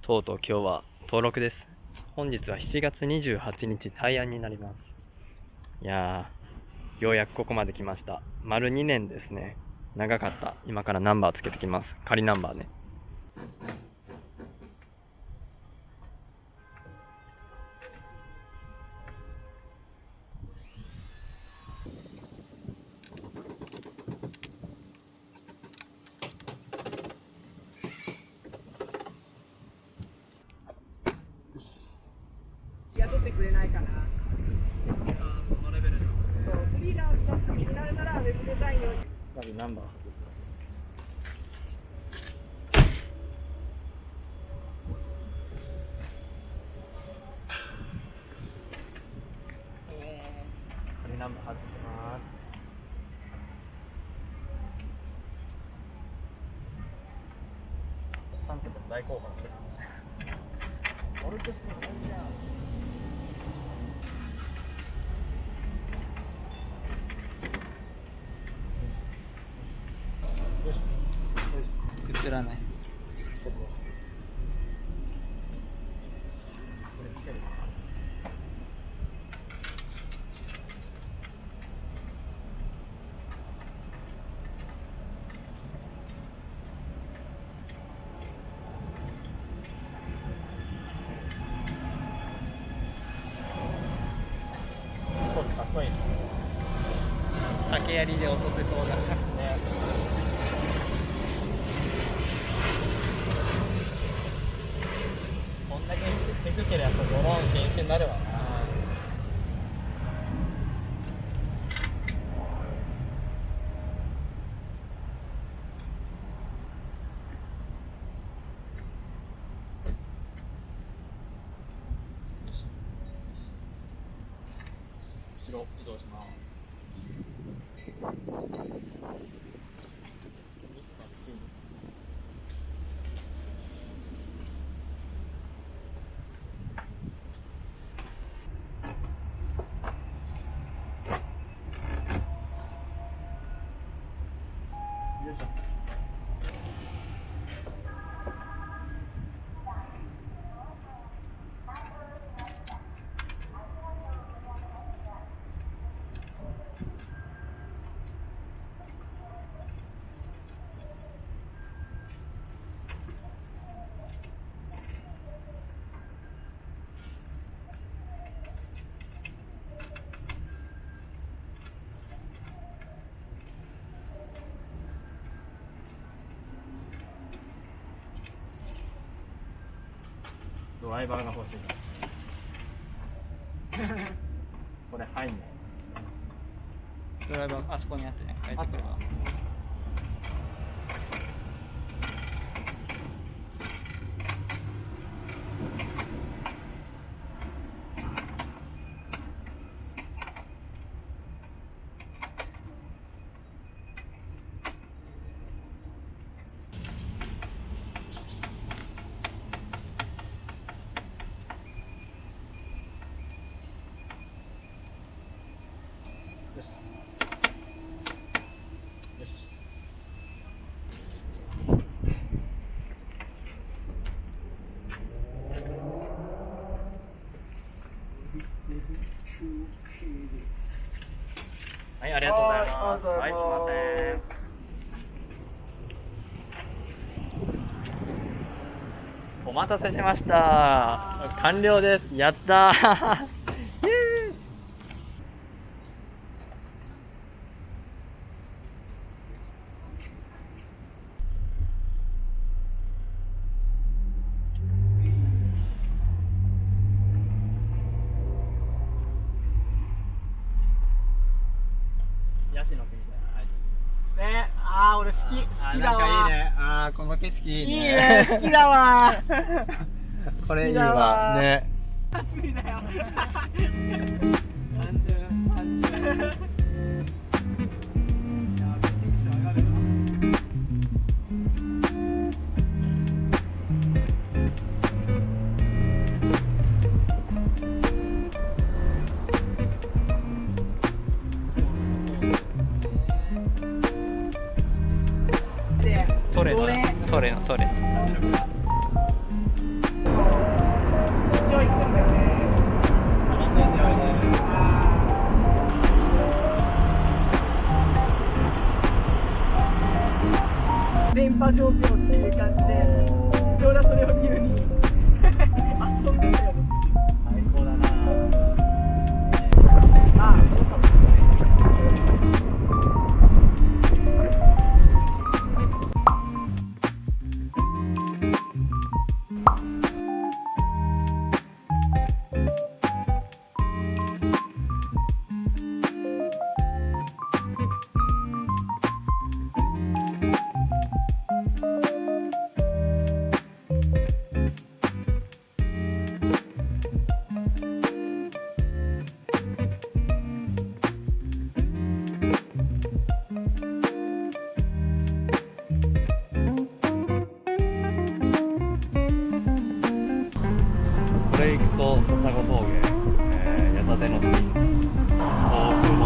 とうとう今日は登録です。本日は7月28日大安になります。いやー、ようやくここまで来ました。丸2年ですね。長かった。今からナンバーつけてきます。仮ナンバーね。雇ってくれないかな。そのレベルでそう、フリーランスだったになるならウェブデザインを。まずナンバー外すか。仮ナンバー外します。3桁大興奮する。俺としてもいいじゃん。映らない。かっこいいね。竹槍で落とせそうだ。ね。こんだけ低ければドローン禁止になるわな。後ろ移動します。よいしょ。ドライバーが欲しいからこれ入んない。ドライバーあそこにあってね、帰ってくれば。よしよし。はい、ありがとうございます。はい、すいません。お待たせしました。完了です。やったー。ヤシの木みたいな。ね、俺好きだなんかいいわ。ね。この景色いいね。いいね、好きだわ。これいい好きだわ。わね。好きだよ。トレのトレ。場状況っていう感じで、俺はそれを理由に遊んでたよね。最高だな。ああ、そうかもしれない。これ行くと笹子峠、矢立の杉、甲府の